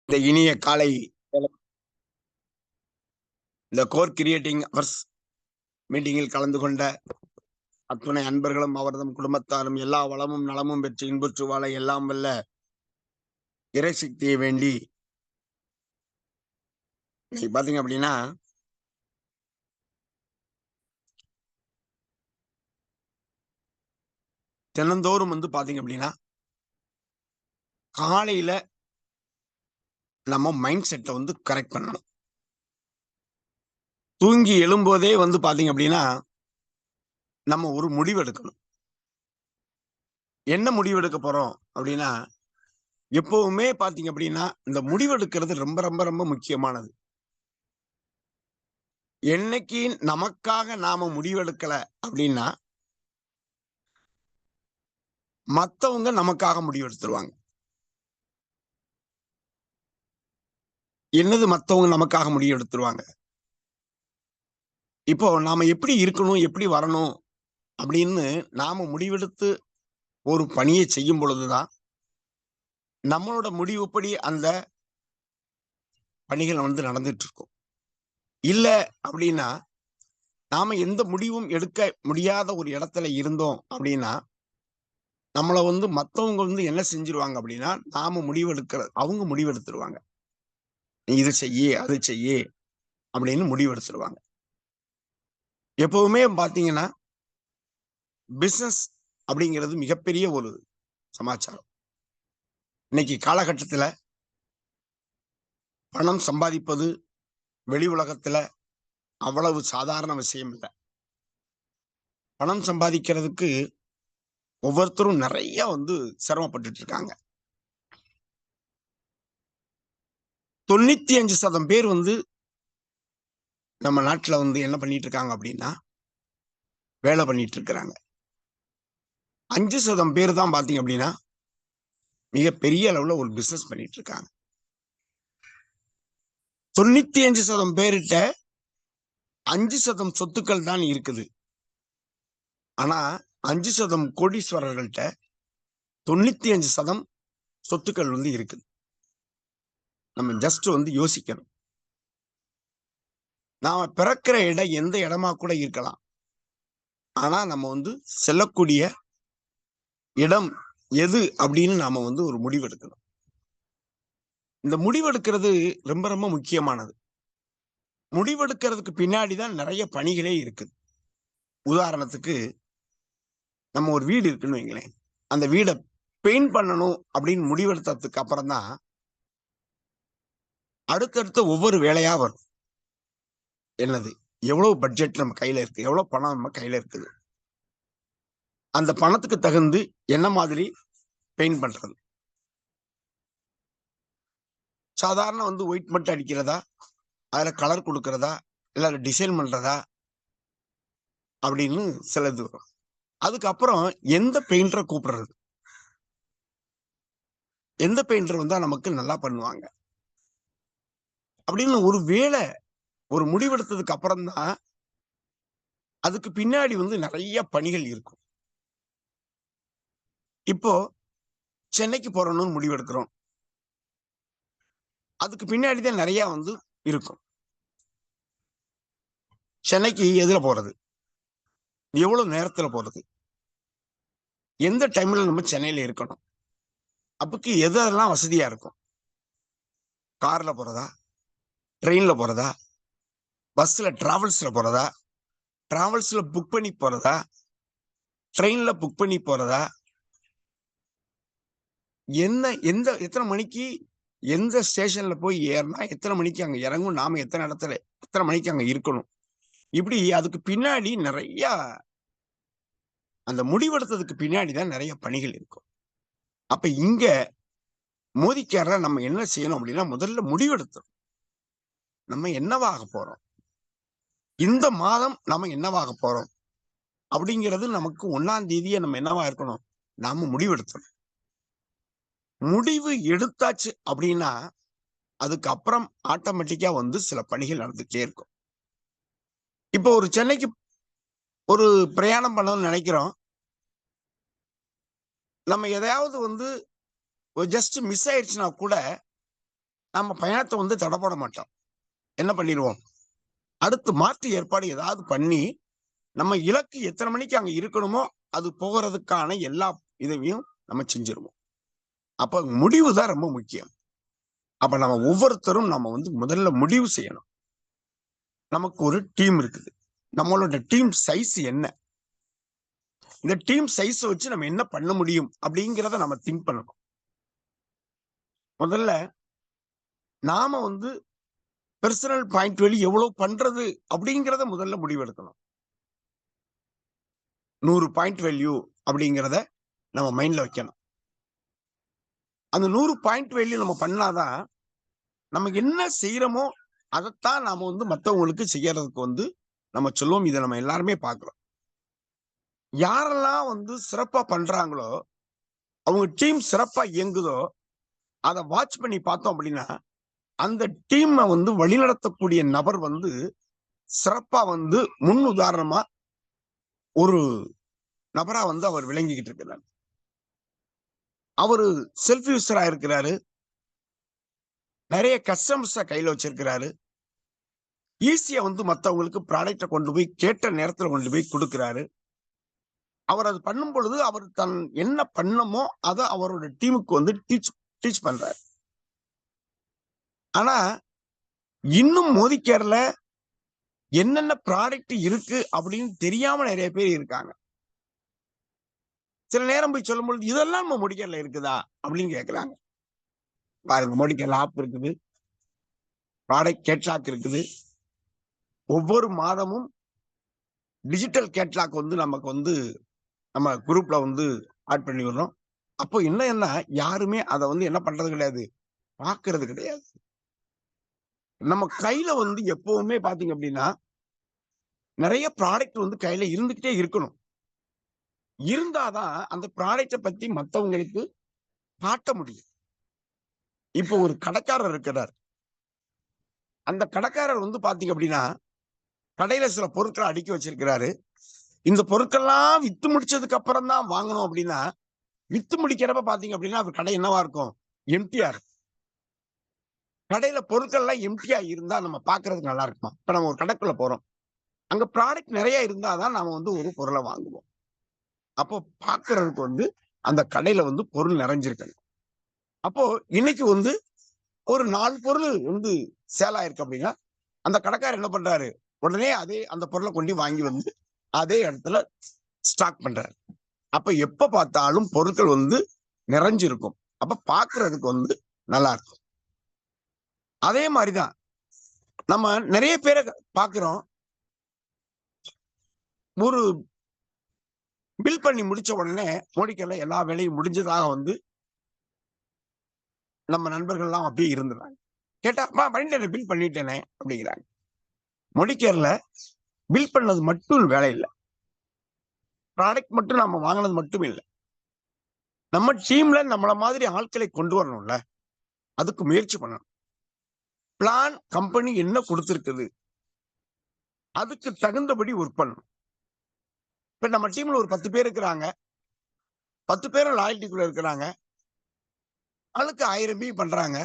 இந்த இனிய காலை இந்த கோர் கிரியேட்டிங் அவர்ஸ் மீட்டிங்கில் கலந்து கொண்ட அத்துணை அன்பர்களும் அவரதும் குடும்பத்தாரும் எல்லா வளமும் நலமும் பெற்று இன்புற்று வாழ எல்லாம் வல்ல இறைசக்தியை வேண்டி இன்னைக்கு பாத்தீங்க அப்படின்னா தினந்தோறும் பாத்தீங்க அப்படின்னா காலையில நம்ம மைண்ட் செட்டை கரெக்ட் பண்ணணும். தூங்கி எழும்போதே பாத்தீங்க அப்படின்னா நம்ம ஒரு முடிவு எடுக்கணும். என்ன முடிவு எடுக்க போறோம் அப்படின்னா, எப்பவுமே பாத்தீங்க அப்படின்னா இந்த முடிவெடுக்கிறது ரொம்ப ரொம்ப ரொம்ப முக்கியமானது. என்னைக்கு நமக்காக நாம முடிவெடுக்கல அப்படின்னா மத்தவங்க நமக்காக முடிவெடுத்துருவாங்க. என்னது மத்தவங்க நமக்காக முடிவெடுத்துருவாங்க? இப்போ நாம எப்படி இருக்கணும், எப்படி வரணும் அப்படின்னு நாம முடிவெடுத்து ஒரு பணியை செய்யும் பொழுதுதான் நம்மளோட முடிவுப்படி அந்த பணிகள் நடந்துட்டு இருக்கும். இல்ல அப்படின்னா நாம எந்த முடிவும் எடுக்க முடியாத ஒரு இடத்துல இருந்தோம் அப்படின்னா நம்மள மத்தவங்க என்ன செஞ்சிருவாங்க அப்படின்னா நாம அவங்க முடிவெடுத்துருவாங்க. நீ இது செய்யி அது செய்யி அப்படின்னு முடிவெடுத்துருவாங்க. எப்பவுமே பாத்தீங்கன்னா பிசினஸ் அப்படிங்கிறது மிகப்பெரிய ஒரு சமாச்சாரம். இன்னைக்கு காலகட்டத்துல பணம் சம்பாதிப்பது வெளி உலகத்துல அவ்வளவு சாதாரண விஷயம் இல்லை. பணம் சம்பாதிக்கிறதுக்கு ஒவ்வொருத்தரும் நிறைய சிரமப்பட்டு இருக்காங்க. 95% பேர் நம்ம நாட்டுல என்ன பண்ணிட்டு இருக்காங்க அப்படின்னா வேலை பண்ணிட்டு இருக்கிறாங்க. 5% பேர் தான் பாத்தீங்க அப்படின்னா மிக பெரிய அளவுல ஒரு பிசினஸ் பண்ணிட்டு இருக்காங்க. 95% பேர்கிட்ட 5% சொத்துக்கள் தான் இருக்குது. ஆனா 5% கோடீஸ்வரர்கள்ட்ட 95% சொத்துக்கள் இருக்குது. நம்ம ஜஸ்ட் யோசிக்கணும். நாம பிறக்கிற இடம் எந்த இடமா கூட இருக்கலாம். ஆனா நம்ம செல்லக்கூடிய இடம் எது அப்படின்னு நாம ஒரு முடிவெடுக்கணும். இந்த முடிவெடுக்கிறது ரொம்ப ரொம்ப முக்கியமானது. முடிவெடுக்கிறதுக்கு பின்னாடிதான் நிறைய பணிகளே இருக்குது. உதாரணத்துக்கு நம்ம ஒரு வீடு இருக்குன்னு வைங்களேன். அந்த வீடை பெயிண்ட் பண்ணணும் அப்படின்னு முடிவெடுத்ததுக்கு அப்புறம் தான் அடுத்தடுத்த ஒவ்வொரு வேலையா வரும். என்னது எவ்வளவு பட்ஜெட் நம்ம கையில இருக்கு, எவ்வளவு பணம் நம்ம கையில இருக்குது, அந்த பணத்துக்கு தகுந்து என்ன மாதிரி பெயிண்ட் பண்றது. சாதாரண ஒயிட் மட்டும் அடிக்கிறதா, அதுல கலர் கொடுக்கறதா, இல்ல டிசைன் பண்றதா அப்படின்னு சிலது வரும். அதுக்கப்புறம் எந்த பெயிண்டரை கூப்பிடுறது, எந்த பெயிண்டர் வந்தா நமக்கு நல்லா பண்ணுவாங்க அப்படின்னு ஒரு வேலை ஒரு முடிவெடுத்ததுக்கு அப்புறம் தான் அதுக்கு பின்னாடி நிறைய பணிகள் இருக்கும். இப்போ சென்னைக்கு போறோம்னு முடிவெடுக்கிறோம். அதுக்கு பின்னாடி தான் நிறைய இருக்கும். சென்னைக்கு எதுல போறது, எவ்வளவு நேரத்துல போறது, எந்த டைம்ல நம்ம சென்னையில இருக்கணும், அப்பக்கு எதெல்லாம் வசதியா இருக்கும், கார்ல போறதா, ட்ரெயின்ல போறதா, பஸ்ல டிராவல்ஸ்ல போறதா, டிராவல்ஸ்ல புக் பண்ணி போறதா, ட்ரெயின்ல புக் பண்ணி போறதா, எத்தனை மணிக்கு எந்த ஸ்டேஷன்ல போய் ஏறினா எத்தனை மணிக்கு அங்க இறங்கும், நாம எத்தனை மணிக்கு அங்க இருக்கணும், இப்படி அதுக்கு பின்னாடி நிறைய அந்த முடிவெடுத்ததுக்கு பின்னாடிதான் நிறைய பணிகள் இருக்கும். அப்ப இங்க மோதிக்கார நம்ம என்ன செய்யணும் அப்படின்னா முதல்ல முடிவெடுத்தோம். நம்ம என்னவாக போறோம், இந்த மாதம் நம்ம என்னவாக போறோம் அப்படிங்கிறது நமக்கு 1ஆம் தேதியே நம்ம என்னவா இருக்கணும், நாம முடிவெடுத்தோம். முடிவு எடுத்தாச்சு அப்படின்னா அதுக்கப்புறம் ஆட்டோமேட்டிக்கா சில பணிகள் நடந்துட்டே இருக்கும். இப்போ ஒரு சென்னைக்கு ஒரு பிரயாணம் பண்ணணும்னு நினைக்கிறோம். நம்ம எதையாவது ஜஸ்ட் மிஸ் ஆயிடுச்சுன்னா கூட நம்ம பயணத்தை வந்து தடை போட மாட்டோம். என்ன பண்ணிடுவோம், அடுத்து மாற்று ஏற்பாடு ஏதாவது பண்ணி நம்ம இலக்கு எத்தனை மணிக்கு அங்க இருக்கணுமோ அது போகிறதுக்கான எல்லா இதையும் நம்ம செஞ்சிருவோம். அப்ப முடிவு தான் ரொம்ப முக்கியம். அப்ப நம்ம ஒவ்வொருத்தரும் நம்ம வந்து முதல்ல முடிவு செய்யணும். நமக்கு ஒரு டீம் இருக்குது. நம்மளோட டீம் சைஸ் என்ன? இந்த டீம் சைஸ் வச்சு நம்ம என்ன பண்ண முடியும் அப்படிங்கிறத நம்ம திங்க் பண்ணணும். முதல்ல நாம வந்து பெர்சனல் பாயிண்ட் வேல்யூ எவ்வளவு பண்றது அப்படிங்கிறத முதல்ல முடிவெடுக்கணும். 100 பாயிண்ட் வேல்யூ அப்படிங்கிறத நம்ம மைண்ட்ல வைக்கணும். அந்த 100 பாயிண்ட் வேல்யூ நம்ம பண்ணாதான் நம்ம என்ன செய்யறோமோ அதைத்தான் நாம வந்து மற்றவங்களுக்கு செய்யறதுக்கு வந்து நம்ம சொல்லுவோம். இதை நம்ம எல்லாருமே பார்க்கிறோம். யாரெல்லாம் வந்து சிறப்பா பண்றாங்களோ, அவங்க டீம் சிறப்பா இயங்குதோ, அதை வாட்ச் பண்ணி பார்த்தோம் அப்படின்னா அந்த டீமை வந்து வழிநடத்தக்கூடிய நபர் வந்து சிறப்பா வந்து முன் உதாரணமா ஒரு நபரா வந்து அவர் விளங்கிக்கிட்டு இருக்கிறார். அவரு செல்ஃப் யூசரா இருக்கிறாரு. நிறைய கஸ்டமர்ஸ கையில வச்சிருக்கிறாரு. ஈஸியா வந்து மத்தவங்களுக்கு ப்ராடக்ட கொண்டு போய் கேட்ட நேரத்துல கொண்டு போய் கொடுக்கிறாரு. அவர் அது பண்ணும் பொழுது அவர் தன் என்ன பண்ணமோ அதை அவரோட டீமுக்கு வந்து டீச் பண்றாரு. ஆனா இன்னும் மோதிக்கேர்ல என்னென்ன ப்ராடக்ட் இருக்கு அப்படின்னு தெரியாம நிறைய பேர் இருக்காங்க. சில நேரம் போய் சொல்லும் பொழுது இதெல்லாம் நம்ம மோடிகேர்ல இருக்குதா அப்படின்னு கேட்கிறாங்க. பாருங்க, மோடிகேர் ஆப் இருக்குது, ப்ராடக்ட் கேட்லாக் இருக்குது. ஒவ்வொரு மாதமும் டிஜிட்டல் கேட்லாக் வந்து நமக்கு வந்து நம்ம குரூப்ல வந்து ஆட் பண்ணி விடுறோம். அப்போ என்ன யாருமே அதை வந்து என்ன பண்றது கிடையாது, பாக்குறது கிடையாது. நம்ம கையில வந்து எப்பவுமே பாத்தீங்க அப்படின்னா நிறைய ப்ராடக்ட் வந்து கையில இருந்துகிட்டே இருக்கணும். இருந்தாதான் அந்த ப்ராடக்டை பத்தி மத்தவங்களுக்கு காட்ட முடியும். இப்போ ஒரு கடைக்காரர் இருக்கிறார். அந்த கடைக்காரர் வந்து பாத்தீங்க அப்படின்னா கடையில சில பொருட்களை அடுக்கி வச்சிருக்கிறாரு. இந்த பொருட்கள்லாம் வித்து முடிச்சதுக்கு அப்புறம் தான் வாங்கணும் அப்படின்னா, வித்து முடிக்கிறப்ப பாத்தீங்க அப்படின்னா அவர் கடை என்னவா இருக்கும், எம்டியா இருக்கும். கடையில பொருட்கள் எல்லாம் எம்டியா இருந்தா நம்ம பாக்குறதுக்கு நல்லா இருக்குமா? இப்ப நம்ம ஒரு கடைக்குள்ள போறோம், அங்க ப்ராடக்ட் நிறைய இருந்தாதான் நாம வந்து ஒரு பொருளை வாங்குவோம். அப்போ பாக்குறதுக்கு வந்து அந்த கடையில வந்து பொருள் நிறைஞ்சிருக்கணும். அப்போ இன்னைக்கு வந்து ஒரு 4 பொருள் வந்து சேல் ஆயிருக்கு அப்படின்னா அந்த கடைக்காரர் என்ன பண்றாரு, உடனே அதே அந்த பொருளை கொண்டு வாங்கி வந்து அதே இடத்துல ஸ்டாக் பண்றாரு. அப்ப எப்ப பார்த்தாலும் பொருட்கள் வந்து நிறைஞ்சிருக்கும். அப்ப பாக்குறதுக்கு வந்து நல்லா இருக்கும். அதே மாதிரிதான் நம்ம நிறைய பேரை பாக்குறோம். ஒரு பில் பண்ணி முடிச்ச உடனே மோடிக்கேர்ல எல்லா வேலையும் முடிஞ்சதாக வந்து நம்ம நண்பர்கள் எல்லாம் அப்படியே இருந்துறாங்க. கேட்டா பண்ணிட்டேனே, பில் பண்ணிட்டேனே அப்படிங்கிறாங்க. மோடிக்கேர்ல பில் பண்ணது மட்டும் வேலை இல்லை, ப்ராடக்ட் மட்டும் நம்ம வாங்கினது மட்டும் இல்லை. நம்ம டீம்ல நம்மள மாதிரி ஆட்களை கொண்டு வரணும்ல, அதுக்கு முயற்சி பண்ணணும். பிளான் கம்பெனி என்ன கொடுத்திருக்குது அதுக்கு தகுந்தபடி ஒர்க் பண்ணணும். இப்ப நம்ம டீம்ல ஒரு 10 பேர் இருக்கிறாங்க, 10 பேரும் லாயல்ட்டிக்குள்ள இருக்கிறாங்க. ஆளுக்கு 1000 பிவி பண்றாங்க,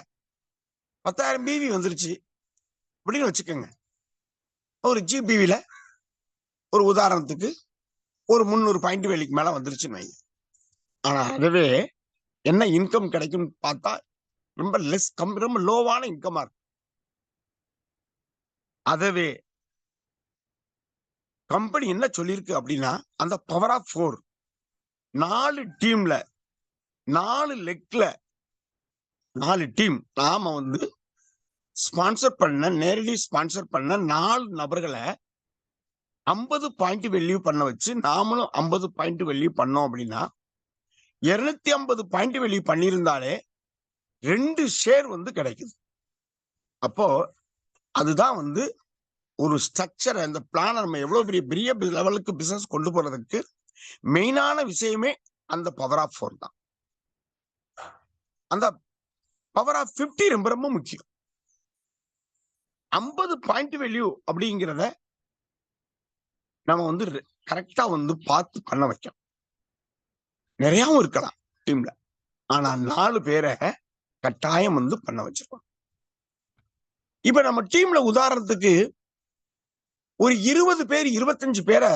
10,000 பிவி வந்துருச்சு அப்படின்னு வச்சுக்கோங்க. ஒரு ஜிபிவில ஒரு உதாரணத்துக்கு ஒரு 300 பாயிண்ட் வேலைக்கு மேல வந்துருச்சுன்னு வைங்க. ஆனா அதுவே என்ன இன்கம் கிடைக்கும் பார்த்தா ரொம்ப ரொம்ப லோவான இன்கமா இருக்கும். அதுவே கம்பெனி என்ன சொல்லியிருக்கு அப்படின்னா அந்த பவர் ஆஃப் 4 4 டீம்ல 4 லெக்ல 4 டீம் நாம வந்து ஸ்பான்சர் பண்ண, நேரடி ஸ்பான்சர் பண்ண 4 நபர்களை 50 பாயிண்ட் வெல்யூ பண்ண வச்சு நாமளும் 50 பாயிண்ட் வெல்யூ பண்ணோம் அப்படின்னா 250 பாயிண்ட் வெல்யூ பண்ணியிருந்தாலே 2 ஷேர் வந்து கிடைக்குது. அப்போ அதுதான் வந்து ஒரு ஸ்ட்ரக்சர். அந்த பிளான் நம்ம எவ்வளவு பெரிய பெரிய லெவலுக்கு பிசினஸ் கொண்டு போறதுக்கு மெயினான விஷயமே அந்த பவர் ஆஃப் 4 தான். அந்த பவர் ஆஃப் 50 ரொம்ப ரொம்ப முக்கியம். 50 பாயிண்ட் வேல்யூ அப்படிங்கிறத நம்ம வந்து கரெக்டா வந்து பார்த்து பண்ண வைக்கணும். நிறையாவும் இருக்கலாம் டீம்ல, ஆனா 4 பேரை கட்டாயம் வந்து பண்ண வச்சிருக்கோம். இப்ப நம்ம டீம்ல உதாரணத்துக்கு ஒரு 20 பேர் 25 பேரை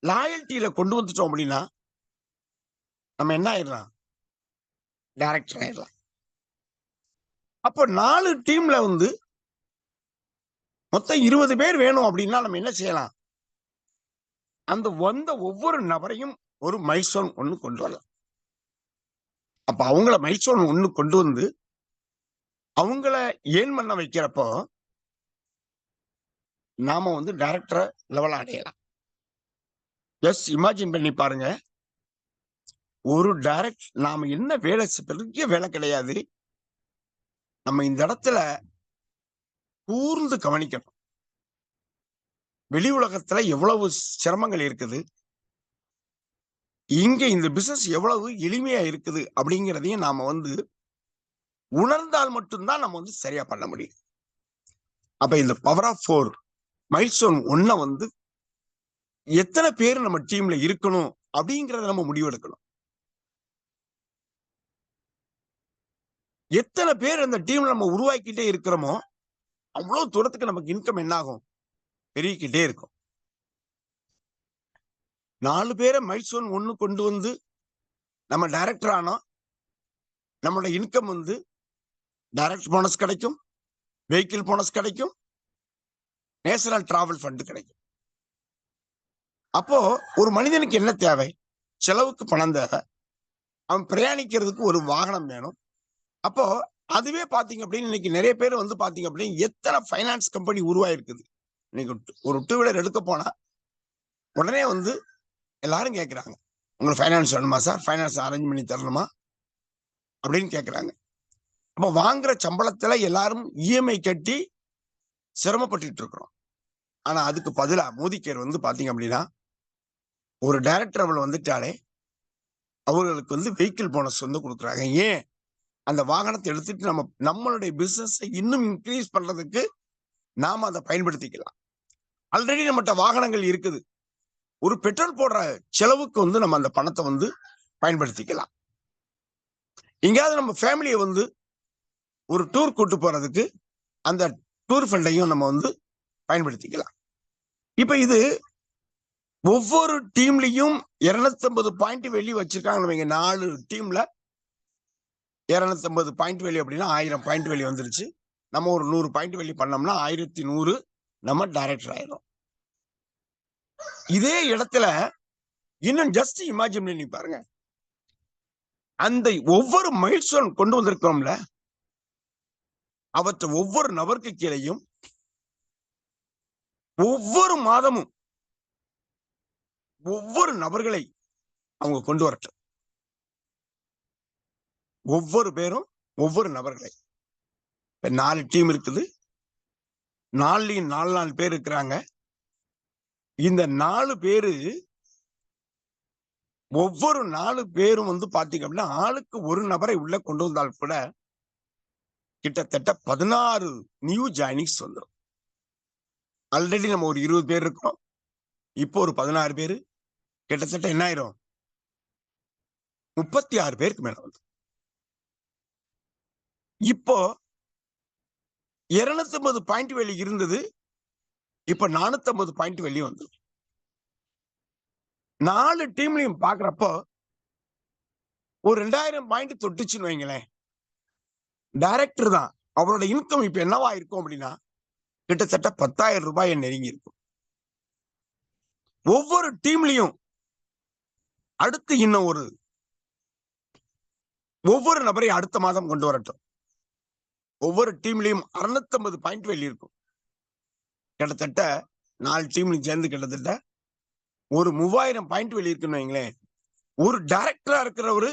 லாயல்ட்டியில கொண்டு வந்துட்டோம் அப்படின்னா நம்ம என்ன ஆயிடலாம்? டைரக்டர் ஆயிடலாம். அப்போ 4 டீம்ல வந்து மொத்தம் 20 பேர் வேணும் அப்படின்னா நம்ம என்ன செய்யலாம்? அந்த வந்த ஒவ்வொரு நபரையும் ஒரு மைல்ஸ்டோன் ஒண்ணு கொண்டு வரலாம். அப்ப அவங்கள மைல்ஸ்டோன் ஒண்ணு கொண்டு வந்து அவங்கள ஏர்ன் பண்ண வைக்கிறப்போ நாம வந்து டைரக்டர் லெவல் அடையலாம். ஜஸ்ட் இமேஜின் பண்ணி பாருங்க. ஒரு நாம என்ன வேலை பெரிய வேலை கிடையாது. நம்ம இந்த இடத்துல கூர்ந்து கவனிக்கணும். வெளி உலகத்துல எவ்வளவு சிரமங்கள் இருக்குது, இங்க இந்த பிசினஸ் எவ்வளவு எளிமையா இருக்குது அப்படிங்கிறதையும் நாம வந்து உணர்ந்தால் மட்டும்தான் நம்ம வந்து சரியா பண்ண முடியும். அப்ப இந்த பவர் ஆஃப் 4 மைல்ஸ்டோன் 1 வந்து எத்தனை பேர் நம்ம டீம்ல இருக்கணும் அப்படிங்கறத நம்ம முடிவெடுக்கணும். எத்தனை பேர் அந்த டீம்ல நம்ம உருவாக்கிட்டே இருக்கிறோமோ அவ்வளவு தூரத்துக்கு நமக்கு இன்கம் என்ன ஆகும்? பெருகிக்கிட்டே இருக்கும். 4 பேரை மைல்ஸ்டோன் 1 கொண்டு வந்து நம்ம டைரக்டர் ஆனோம். நம்மளோட இன்கம் வந்து டைரக்ட் போனஸ் கிடைக்கும், வெஹிக்கிள் போனஸ் கிடைக்கும், நேஷனல் டிராவல் ஃபண்ட் கிடைக்கும். அப்போ ஒரு மனிதனுக்கு என்ன தேவை? செலவுக்கு பணம் தேவை, அவன் பிரயாணிக்கிறதுக்கு ஒரு வாகனம் வேணும். அப்போ அதுவே பாத்தீங்க அப்படின்னு இன்னைக்கு நிறைய பேர் வந்து பாத்தீங்க அப்படின்னு எத்தனை பைனான்ஸ் கம்பெனி உருவாயிருக்குது. இன்னைக்கு ஒரு 2 வீலர் எடுக்க போனா உடனே வந்து எல்லாரும் கேட்கிறாங்க, உங்களுக்கு ஃபைனான்ஸ் வேணுமா சார்? ஃபைனான்ஸ் அரேஞ்ச் பண்ணி தரணுமா அப்படின்னு கேட்கிறாங்க. அப்ப வாங்குற சம்பளத்துல எல்லாரும் இஎம்ஐ கட்டி சிரமப்பட்டு இருக்கிறோம். ஆனா அதுக்கு பதிலா மோடி கேர் வந்து பாத்தீங்க அப்படின்னா ஒரு டைரக்டர் அவள் வந்துட்டாலே அவர்களுக்கு வந்து வெஹிக்கிள் போனஸ் வந்து கொடுக்குறாங்க. ஏன்? அந்த வாகனத்தை எடுத்துட்டு நம்மளுடைய பிசினஸ் இன்னும் இன்க்ரீஸ் பண்றதுக்கு நாம அதை பயன்படுத்திக்கலாம். ஆல்ரெடி நம்மகிட்ட வாகனங்கள் இருக்குது. ஒரு பெட்ரோல் போடுற செலவுக்கு வந்து நம்ம அந்த பணத்தை வந்து பயன்படுத்திக்கலாம். எங்கேயாவது நம்ம ஃபேமிலியை வந்து ஒரு டூர் கூட்டு போறதுக்கு அந்த டூர் ஃபண்டையும் நம்ம வந்து பயன்படுத்திக்கலாம். இப்ப இது ஒவ்வொரு டீம்லயும் 250 பாயிண்ட் வெளி வச்சிருக்காங்க. 4 டீம்ல 250 பாயிண்ட் வெளி அப்படின்னா 1000 பாயிண்ட் வெளி வந்துருச்சு. நம்ம ஒரு 100 பாயிண்ட் வெளி பண்ணோம்னா 1100 நம்ம டைரக்டர் ஆயிடும். இதே இடத்துல இன்னும் ஜஸ்ட் இமேஜின் பண்ணி பாருங்க. அந்த ஒவ்வொரு மைல்ஸ்டோன் கொண்டு வந்திருக்கோம்ல, அவற்றை ஒவ்வொரு நபருக்கு கீழையும் ஒவ்வொரு மாதமும் ஒவ்வொரு நபர்களை அவங்க கொண்டு வரட்டும். ஒவ்வொரு பேரும் ஒவ்வொரு நபர்களை. 4 டீம் இருக்குது. 4லையும் 4 பேர் இருக்கிறாங்க. இந்த 4 பேரு ஒவ்வொரு 4 பேரும் வந்து பாத்தீங்க அப்படின்னா ஆளுக்கு ஒரு நபரை உள்ள கொண்டு வந்தால் கூட கிட்டத்தட்ட 16 நியூ ஜாயினிங்ஸ் வந்துடும். ஆல்ரெடி நம்ம ஒரு 20 பேர் இருக்கோம். இப்போ ஒரு 16 பேரு, கிட்டத்தட்ட என்ன ஆயிரும்? 36 பேருக்கு மேல வந்து இப்போ 250 பாயிண்ட் வெளி இருந்தது. இப்ப 450 பாயிண்ட் வெளியே வந்து 4 டீம்லையும் பாக்குறப்போ ஒரு 2000 பாயிண்ட் தொட்டுச்சுன்னு வைங்களேன். டைரக்டர் தான் அவரோட இன்கம் இப்ப என்னவா இருக்கும் அப்படின்னா கிட்டத்தட்ட 10,000 ரூபாயை நெருங்கி இருக்கும். ஒவ்வொரு டீம்லயும் அடுத்து இன்னும் ஒவ்வொரு நபரையும் அடுத்த மாதம் கொண்டு வரட்டும். ஒவ்வொரு டீம்லயும் 650 பாயிண்ட் வெளி இருக்கும். கிட்டத்தட்ட 4 டீம்லையும் சேர்ந்து கிட்டத்தட்ட ஒரு 3000 பாயிண்ட் வெளி இருக்குன்னு வைங்களேன். ஒரு டைரக்டரா இருக்கிற ஒரு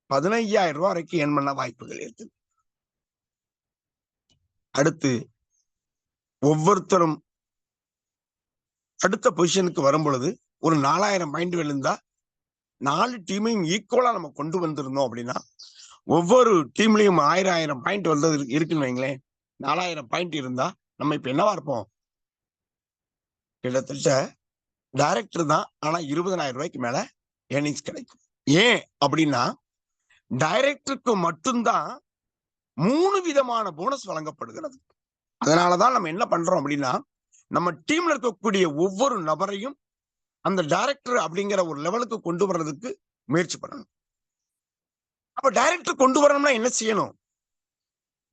15,000 ரூபாய் வரைக்கும் ஏர்ன் பண்ண வாய்ப்புகள் இருக்கு. அடுத்து ஒவ்வொருத்தரும் அடுத்த பொசிஷனுக்கு வரும் பொழுது ஒரு 4000 பாயிண்ட் விழுந்தா 4 டீமையும் ஈக்குவலா நம்ம கொண்டு வந்திருந்தோம் அப்படின்னா ஒவ்வொரு டீம்லயும் 1000 பாயிண்ட் வந்தது இருக்குன்னு வைங்களேன். 4000 பாயிண்ட் இருந்தா நம்ம இப்ப என்னவா இருப்போம்? கிட்டத்தட்ட டைரக்டர் தான், ஆனா 20,000 ரூபாய்க்கு மேல ஏர்னிங்ஸ் கிடைக்கும். ஏன் அப்படின்னா டைரக்டருக்கு மட்டும்தான் 3 விதமான போனஸ் வழங்கப்படுகிறது. அதனாலதான் நம்ம என்ன பண்றோம் அப்படின்னா, நம்ம டீம்ல இருக்கக்கூடிய ஒவ்வொரு நபரையும் அந்த டைரக்டர் அப்படிங்கிற ஒரு லெவலுக்கு கொண்டு வர்றதுக்கு முயற்சி பண்ணணும். அப்ப டைரக்டர் கொண்டு வரணும்னா என்ன செய்யணும்?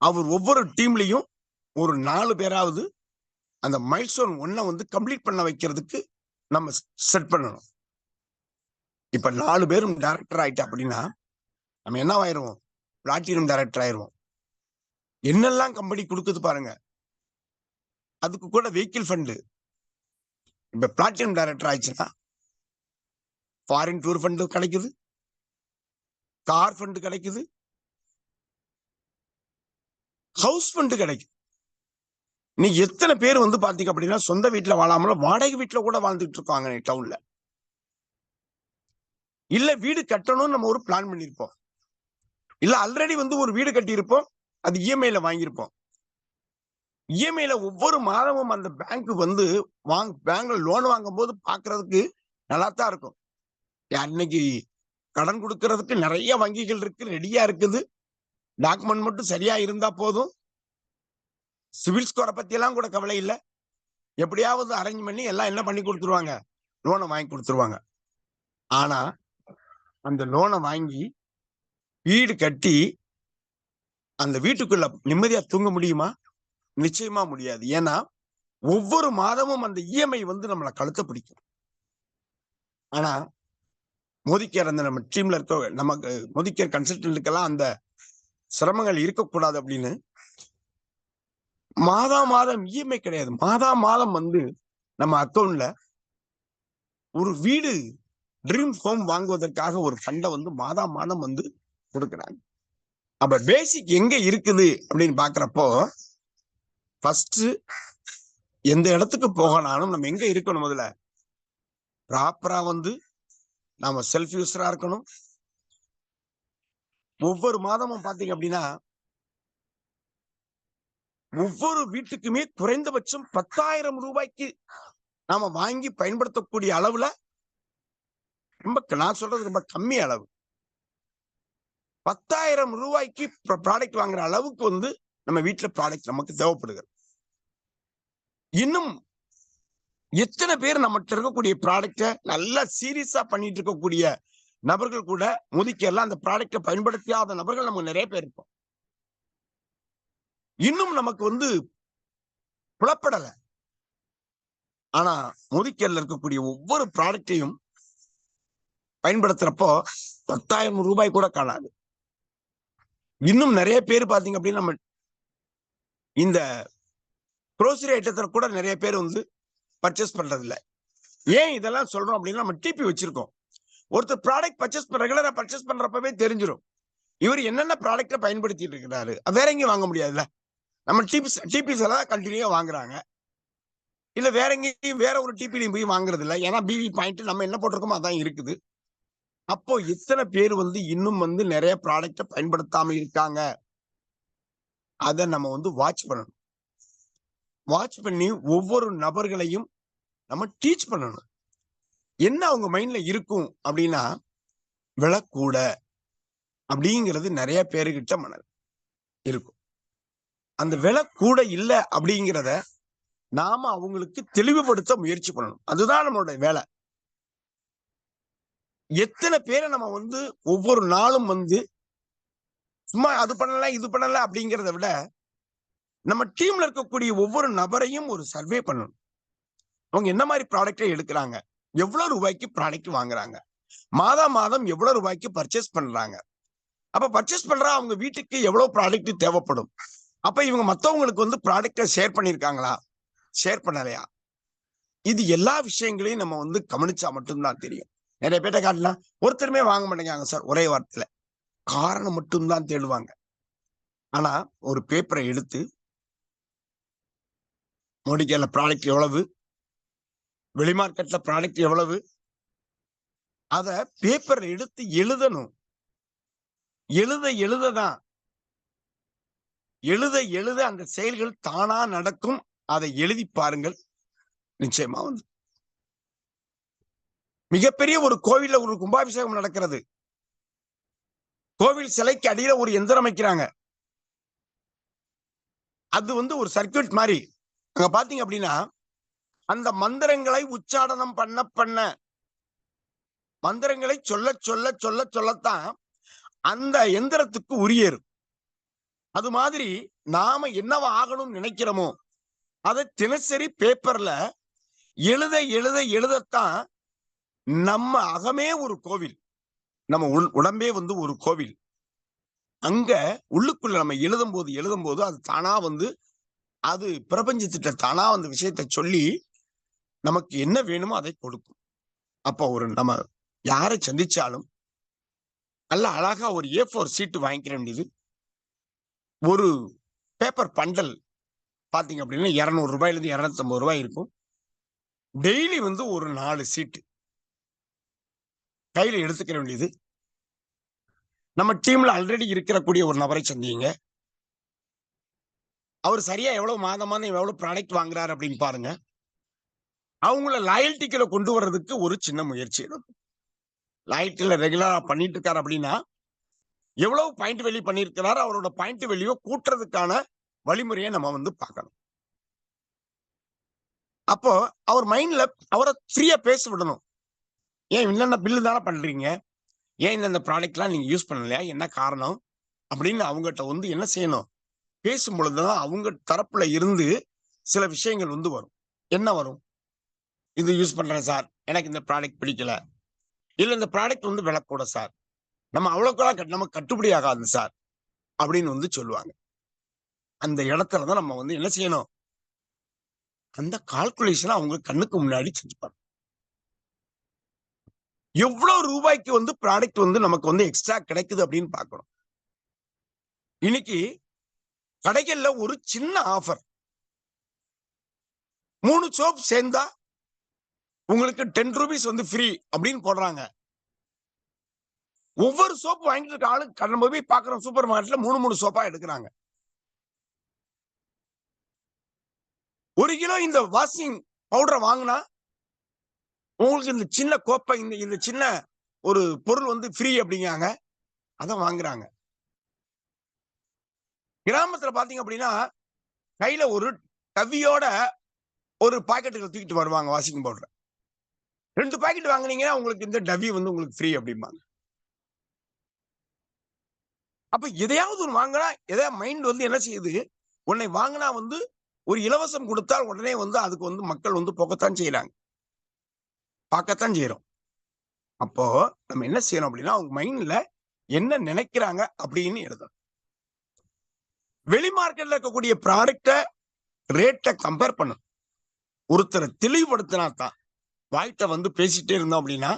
அவர் ஒவ்வொரு டீம்லயும் ஒரு 4 பேராவது அந்த மைல்ஸ்டோன் 1 வந்து கம்ப்ளீட் பண்ண வைக்கிறதுக்கு நம்ம செட் பண்ணணும். இப்ப 4 பேரும் டைரக்டர் ஆயிட்டா அப்படின்னா நம்ம என்ன ஆயிருவோம்? Platinum director ஆயிருவோம். என்னெல்லாம் கம்பெனி கொடுக்குது பாருங்க. அதுக்கு கூட வெஹிக்கிள் ஃபண்ட். இப்ப பிளாட்டினம் டைரக்டர் ஆயிடுச்சுன்னா ஃபாரின் டூர் ஃபண்ட் கிடைக்குது, கார் ஃபண்ட் கிடைக்குது, ஹவுஸ் ஃபண்ட் கிடைக்குது. நீ எத்தனை பேர் வந்து பாத்தீங்க அப்படின்னா சொந்த வீட்டுல வாழாமல வாடகை வீட்டுல கூட வாழ்ந்துட்டு இருக்காங்க டவுன்ல. இல்ல வீடு கட்டணும்னு நம்ம ஒரு பிளான் பண்ணிருப்போம். இல்ல ஆல்ரெடி வந்து ஒரு வீடு கட்டி இருப்போம், அது இஎம்ஐல வாங்கியிருப்போம். இஎம்ஐல ஒவ்வொரு மாதமும் அந்த பேங்க் வந்து பேங்க்ல லோன் வாங்கும் போது பாக்குறதுக்கு நல்லா தான் இருக்கும். அன்னைக்கு கடன் கொடுக்கறதுக்கு நிறைய வங்கிகள் இருக்கு, ரெடியா இருக்குது. டாக்குமெண்ட் மட்டும் சரியா இருந்தா போதும். சிவில் ஸ்கோரை பத்தி எல்லாம் கூட கவலை இல்லை. எப்படியாவது அரேஞ்ச் பண்ணி எல்லாம் என்ன பண்ணி கொடுத்துருவாங்க, லோனை வாங்கி கொடுத்துருவாங்க. ஆனா அந்த லோனை வாங்கி வீடு கட்டி அந்த வீட்டுக்குள்ள நிம்மதியா தூங்க முடியுமா? நிச்சயமா முடியாது. ஏன்னா ஒவ்வொரு மாதமும் அந்த இஎம்ஐ வந்து நம்மளை கழுத்த பிடிக்கும். ஆனா மோதிக்கேர் அந்த நம்ம டீம்ல இருக்க நமக்கு மோதிக்கேர் கன்சல்டன்ட்டுக்கெல்லாம் அந்த சிரமங்கள் இருக்கக்கூடாது அப்படின்னு மாதம் இஎம்ஐ கிடையாது. மாதம் வந்து நம்ம அக்கௌண்ட்ல ஒரு வீடு ட்ரீம் ஹோம் வாங்குவதற்காக ஒரு ஃபண்டை வந்து மாதம் வந்து கொடுக்குறாங்க. அப்ப பேசிக் எங்க இருக்குது அப்படின்னு பாக்குறப்போ ஃபர்ஸ்ட் எந்த இடத்துக்கு போகனாலும் நம்ம எங்க இருக்கணும்? முதல்ல ப்ராப்பரா வந்து நாம செல்ஃப் யூஸரா இருக்கணும். ஒவ்வொரு மாதமும் பாத்தீங்க அப்படின்னா ஒவ்வொரு வீட்டுக்குமே குறைந்தபட்சம் 10,000 ரூபாய்க்கு நாம வாங்கி பயன்படுத்தக்கூடிய அளவுல நான் சொல்றது ரொம்ப கம்மி அளவு. 10,000 ரூபாய்க்கு ப்ராடக்ட் வாங்குற அளவுக்கு வந்து நம்ம வீட்டுல ப்ராடக்ட் நமக்கு தேவைப்படுகிறது. இன்னும் எத்தனை பேர் நம்மகிட்ட இருக்கக்கூடிய ப்ராடக்ட நல்லா சீரியஸா பண்ணிட்டு இருக்கக்கூடிய நபர்கள் கூட முதிக்கெல்லாம் அந்த ப்ராடக்ட பயன்படுத்தாத நபர்கள் நமக்கு நிறைய பேர் இருப்போம். இன்னும் நமக்கு வந்து புலப்படல. ஆனா முதிக்கல்ல இருக்கக்கூடிய ஒவ்வொரு ப்ராடக்டையும் பயன்படுத்துறப்போ 10,000 ரூபாய் கூட காணாது. இன்னும் நிறைய பேர் பாத்தீங்க அப்படின்னா நம்ம இந்த குரோசரி ஐட்டத்தை கூட நிறைய பேர் வந்து பர்ச்சேஸ் பண்றது இல்லை. ஏன் இதெல்லாம் சொல்றோம் அப்படின்னா நம்ம டிபி வச்சிருக்கோம். ஒருத்தர் ப்ராடக்ட் ரெகுலரா பர்ச்சேஸ் பண்றப்பவே தெரிஞ்சிடும் இவர் என்னென்ன ப்ராடக்ட பயன்படுத்திட்டு இருக்கிறாரு. வேற எங்கேயும் வாங்க முடியாதுல்ல. நம்ம டிபிஸ் எல்லாம் கண்டினியூவா வாங்குறாங்க. இல்ல வேற எங்கேயும் வேற ஒரு டிபிலையும் போய் வாங்குறது இல்லை. ஏன்னா பிவி பாயிண்ட் நம்ம என்ன போட்டிருக்கோமோ அதான் இருக்குது. அப்போ எத்தனை பேர் வந்து இன்னும் வந்து நிறைய ப்ராடக்ட பயன்படுத்தாம இருக்காங்க, அதை நம்ம வந்து வாட்ச் பண்ணணும். வாட்ச் பண்ணி ஒவ்வொரு நபர்களையும் நம்ம டீச் பண்ணணும். என்ன அவங்க மைண்ட்ல இருக்கும் அப்படின்னா விலை கூட அப்படிங்கிறது நிறைய பேருகிட்ட மனது இருக்கும். அந்த விலை கூட இல்லை அப்படிங்கிறத நாம அவங்களுக்கு தெளிவுபடுத்த முயற்சி பண்ணணும். அதுதான் நம்மளுடைய வேலை. எத்தனை பேரை நம்ம வந்து ஒவ்வொரு நாளும் வந்து சும்மா அது பண்ணல இது பண்ணல அப்படிங்கிறத விட நம்ம டீம்ல இருக்கக்கூடிய ஒவ்வொரு நபரையும் ஒரு சர்வே பண்ணணும். அவங்க என்ன மாதிரி ப்ராடக்டை எடுக்கிறாங்க, எவ்வளவு ரூபாய்க்கு ப்ராடக்ட் வாங்குறாங்க, மாதம் எவ்வளவு ரூபாய்க்கு பர்ச்சேஸ் பண்றாங்க, அப்ப பர்ச்சேஸ் பண்றா அவங்க வீட்டுக்கு எவ்வளவு ப்ராடக்ட் தேவைப்படும், அப்ப இவங்க மத்தவங்களுக்கு வந்து ப்ராடக்டை ஷேர் பண்ணிருக்காங்களா, ஷேர் பண்ணலையா, இது எல்லா விஷயங்களையும் நம்ம வந்து கவனிச்சா மட்டும்தான் தெரியும். நிறைய பேர்ட்ட காட்டலாம், ஒருத்தருமே வாங்க மாட்டேங்காங்க சார், ஒரே வார்த்தையில காரணம் மட்டும்தான் தேடுவாங்க. ஆனா ஒரு பேப்பரை எடுத்து மோடிக்கேர்ல ப்ராடக்ட் எவ்வளவு, வெளிமார்க்கெட்ல ப்ராடக்ட் எவ்வளவு, அத பேப்பர் எடுத்து எழுதணும். எழுததான் எழுத அந்த செயல்கள் தானா நடக்கும். அதை எழுதி பாருங்கள், நிச்சயமா வந்து மிகப்பெரிய ஒரு கோவில்ல ஒரு கும்பாபிஷேகம் நடக்கிறது. கோவில் சிலைக்கு அடியில ஒரு எந்திரம் வைக்கிறாங்க. அது வந்து ஒரு சர்க்கியூட் மாதிரி. அங்க பாத்தீங்க அப்படின்னா அந்த மந்திரங்களை உச்சாடனம் பண்ண மந்திரங்களை சொல்லத்தான் அந்த எந்திரத்துக்கு உரியேறும். அது மாதிரி நாம என்னவா ஆகணும்னு நினைக்கிறோமோ அதை தினசரி பேப்பர்ல எழுதத்தான் நம்ம அகமே ஒரு கோவில், நம்ம உடம்பே வந்து ஒரு கோவில். அங்க உள்ளுக்குள்ள நம்ம எழுதும் போது அது தானா வந்து அது பிரபஞ்சத்திட்ட தானா அந்த விஷயத்தை சொல்லி நமக்கு என்ன வேணுமோ அதை கொடுக்கும். அப்போ ஒரு நம்ம யாரை சந்திச்சாலும் நல்ல அழகா ஒரு A4 சீட்டு வாங்கிக்கிற வேண்டியது. ஒரு பேப்பர் பண்டல் பாத்தீங்க அப்படின்னா 200 ரூபாயிலிருந்து 250 ரூபாய் இருக்கும். டெய்லி வந்து ஒரு 4 சீட்டு கையில எடுத்துக்கிற வேண்டியது. நம்ம டீம்ல ஆல்ரெடி இருக்கக்கூடிய ஒரு நபரை சந்திங்க. அவர் சரியா எவ்வளவு மாதம் எவ்வளவு ப்ராடக்ட் வாங்குறாரு அப்படின்னு பாருங்க. அவங்கள லாயல்ட்டிக்குள்ள கொண்டு வர்றதுக்கு ஒரு சின்ன முயற்சி எடுக்கும். லாயல்ட்டில ரெகுலரா பண்ணிட்டு இருக்காரு அப்படின்னா எவ்வளவு பாயிண்ட் வேல்யூ பண்ணியிருக்கிறாரு, அவரோட பாயிண்ட் வேல்யூ கூட்டுறதுக்கான வழிமுறையை நம்ம வந்து பார்க்கணும். அப்போ அவர் மைண்ட்ல அவரை ஃப்ரீயா பேச விடணும். ஏன் என்னென்ன பில்லு தானே பண்றீங்க, ஏன் இந்த ப்ராடக்ட்லாம் நீங்க யூஸ் பண்ணலையா, என்ன காரணம் அப்படின்னு அவங்ககிட்ட வந்து என்ன செய்யணும், பேசும் பொழுதுதான் அவங்க தரப்புல இருந்து சில விஷயங்கள் வந்து வரும். என்ன வரும், இது யூஸ் பண்றேன் சார், எனக்கு இந்த ப்ராடக்ட் பிடிக்கல, இல்ல இந்த ப்ராடக்ட் வந்து விலை கூட சார், நம்ம அவ்வளவுக்கெல்லாம் நமக்கு கட்டுப்படி ஆகாது சார் அப்படின்னு வந்து சொல்லுவாங்க. அந்த இடத்துலதான் நம்ம வந்து என்ன செய்யணும், அந்த கால்குலேஷன் அவங்க கண்ணுக்கு முன்னாடி செஞ்சுப்பாங்க. எவ்வளவு ரூபாய்க்கு வந்து ப்ராடக்ட் வந்து நமக்கு வந்து எக்ஸ்ட்ரா கிடைக்குது அப்படின்னு பார்க்கணும். இன்னைக்கு கடைகள்ல ஒரு சின்ன ஆஃபர், 3 சோப் சேர்ந்தா உங்களுக்கு 10 ரூபீஸ் வந்து ஃப்ரீ அப்படின்னு போடுறாங்க. ஒவ்வொரு சோப்பு வாங்கிட்டு இருக்க ஆளு கண்ண போய் பாக்குறோம், சூப்பர் மார்க்கெட்ல 3 சோப்பா எடுக்கிறாங்க. 1 கிலோ இந்த வாஷிங் பவுடர் வாங்கினா உங்களுக்கு இந்த சின்ன கோப்பை, இந்த சின்ன ஒரு பொருள் வந்து ஃப்ரீ அப்படிங்காங்க, அதான் வாங்குறாங்க. கிராமத்துல பாத்தீங்க அப்படின்னா கையில ஒரு டவியோட ஒரு பாக்கெட்டுகள் தூக்கிட்டு வருவாங்க வாஷிங் பவுடர். 2 பாக்கெட் வாங்குனீங்கன்னா உங்களுக்கு இந்த டவி வந்து உங்களுக்கு ஃப்ரீ அப்படிம்பாங்க. அப்ப எதையாவது ஒரு வாங்கினா எதையா மைண்ட் வந்து என்ன செய்யுது, உன்னை வாங்கினா வந்து ஒரு இலவசம் கொடுத்தால் உடனே வந்து அதுக்கு வந்து மக்கள் வந்து போகத்தான் செய்யறாங்க, பார்க்கத்தான் செய்யறோம். அப்போ நம்ம என்ன செய்யணும் அப்படின்னா அவங்க மைண்ட்ல என்ன நினைக்கிறாங்க அப்படின்னு எழுதணும். வெளி மார்க்கெட்ல இருக்கக்கூடிய ப்ராடக்ட ரேட்டை கம்பேர் பண்ணணும். ஒருத்தரை தெளிவுபடுத்தினா தான். வாய்ட்ட வந்து பேசிட்டே இருந்தோம் அப்படின்னா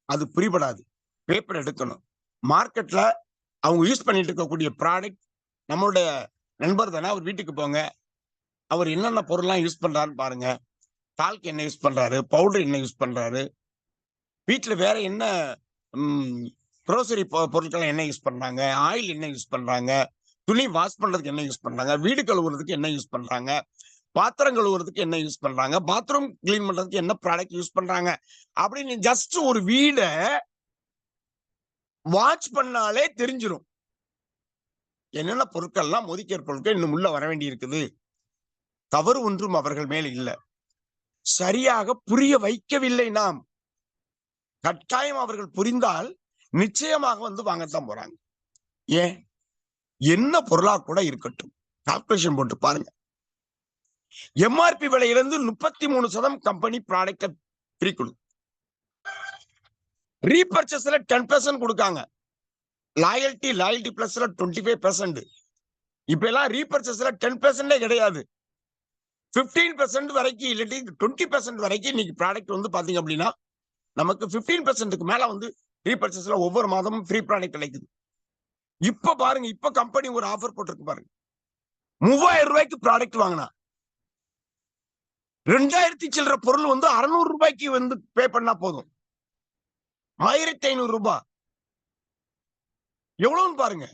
அது புரிபடாது. பேப்பர் எடுக்கணும். மார்க்கெட்ல அவங்க யூஸ் பண்ணிட்டு இருக்கக்கூடிய ப்ராடக்ட் நம்மளுடைய நண்பர் தானே, அவர் வீட்டுக்கு போங்க, அவர் என்னென்ன பொருள்லாம் யூஸ் பண்றாருன்னு பாருங்க. டால்க் என்ன யூஸ் பண்றாரு, பவுடர் என்ன யூஸ் பண்றாரு, வீட்டுல வேற என்ன க்ரோசரி பொருட்கள் என்ன யூஸ் பண்றாங்க, ஆயில் என்ன யூஸ் பண்றாங்க, துணி வாஷ் பண்றதுக்கு என்ன யூஸ் பண்றாங்க, வீடு கழுவுறதுக்கு என்ன யூஸ் பண்றாங்க, பாத்திரம் கழுவுறதுக்கு என்ன யூஸ் பண்றாங்க, பாத்ரூம் கிளீன் பண்றதுக்கு என்ன ப்ராடக்ட் யூஸ் பண்றாங்க அப்படின்னு ஜஸ்ட் ஒரு வீட வாட்ச் பண்ணாலே தெரிஞ்சிடும். என்னென்ன பொருட்கள்லாம் மோதிக்கர் பொருட்கள் இன்னும் உள்ள வர வேண்டி இருக்குது. தவறு ஒன்றும் அவர்கள் மேல் இல்லை. சரியாக புரிய வைக்கவில்லை நாம். கட்டாயம் அவர்கள் புரிந்தால் நிச்சயமாக வந்து வாங்கத்தான் போறாங்க. ஏன், என்ன பொருளா கூட இருக்கட்டும், கால்குலேஷன் போட்டு பாருங்க. எம்ஆர்பி விலையிலிருந்து 33% கம்பெனி ப்ராடக்ட் ஃப்ரீ கொடுக்கும். ரீபர்ச்சேஸ்ல 10% கொடுக்காங்க. லாயல்டி பிளஸ்ல 25%. இப்ப எல்லாம் ரீபர்ச்சேஸ்ல 10% கிடையாது. 15% வரைக்கும் இல்லாட்டி 20% வரைக்கும் இன்னைக்கு ப்ராடக்ட் வந்து பாத்தீங்க அப்படின்னா நமக்கு 15%க்கு மேல வந்து ரீபர்ச்சேஸ்ல ஒவ்வொரு மாதமும் ஃப்ரீ ப்ராடக்ட் கிடைக்குது. இப்ப பாருங்க, இப்ப கம்பெனி ஒரு ஆஃபர் போட்டிருக்கு பாருங்க. 3000 ரூபாய்க்கு ப்ராடக்ட் வாங்கினா 2000 சில்லற பொருள் வந்து 600 ரூபாய்க்கு வந்து பே பண்ணா போதும். 1500 ரூபாய் எவ்வளவுன்னு பாருங்க.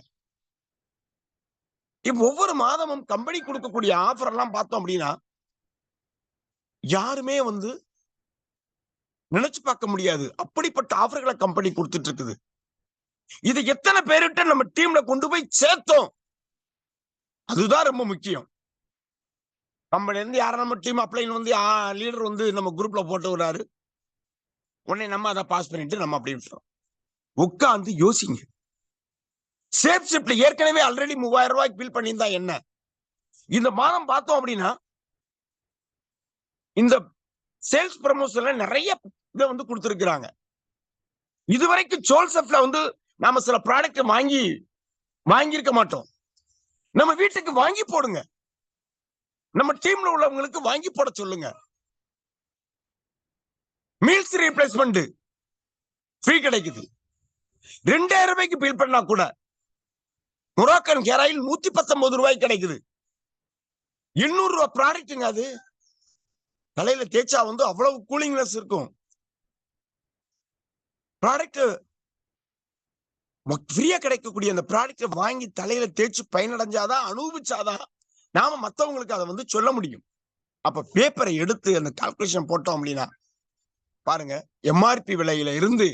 இப்ப ஒவ்வொரு மாதமும் கம்பெனி கொடுக்கக்கூடிய ஆஃபர் எல்லாம் பார்த்தோம் அப்படின்னா யாருமே வந்து நினைச்சு பார்க்க முடியாது. அப்படிப்பட்ட ஆஃபர்களை கம்பெனி கொடுத்துட்டு இருக்குது. இது எத்தனை பேருட்ட நம்ம டீம்ல கொண்டு போய் சேர்த்தோம், அதுதான் ரொம்ப முக்கியம். கம்பெனில இருந்து யாரும் நம்ம டீம் அப்ளைன் வந்து லீடர் வந்து நம்ம குரூப்ல போட்டு விடுறாரு. உடனே நம்ம அதை பாஸ் பண்ணிட்டு நம்ம அப்படி விட்டுறோம். உட்கார்ந்து யோசிங்க. சேஃப் ஷிப்ட்ல ஏற்கனவே ஆல்ரெடி 3000 ரூபாய்க்கு பில் பண்ணியிருந்தா என்ன? இந்த மாதம் பார்த்தோம் அப்படின்னா இந்த சேல்ஸ் ப்ரமோஷன்ல நிறைய இதை வந்து கொடுத்திருக்கிறாங்க. இதுவரைக்கும் ஜோல்செஃப்ல வந்து நாம சில ப்ராடக்ட் வாங்கியிருக்க மாட்டோம். நம்ம வீட்டுக்கு வாங்கி போடுங்க. நம்ம டீம்ல உள்ளவங்களுக்கு வாங்கி போட சொல்லுங்க. மீல்ஸ் ரீப்ளேஸ்மெண்ட் ஃப்ரீ கிடைக்குது. 2000 ரூபாய்க்கு பில் பண்ணா கூட மொராக்கன் ஹேர் ஆயில் 119 ரூபாய்க்கு கிடைக்குது. 800 ரூபாய் ப்ராடக்ட்ங்க. அது தலையில தேய்ச்சா வந்து அவ்வளவு கூலிங்னஸ் இருக்கும். ப்ராடக்ட் ஃப்ரீயா கிடைக்கக்கூடிய அந்த ப்ராடக்ட் வாங்கி தலையில தேய்ச்சி பயனடைஞ்சாதான், அனுபவிச்சாதான் நாம மத்தவங்களுக்கு அதை வந்து சொல்ல முடியும். அப்ப பேப்பரை எடுத்து அந்த கால்குலேஷன் போட்டோம் அப்படின்னா பாருங்க, எம்ஆர்பி விலையில இருந்து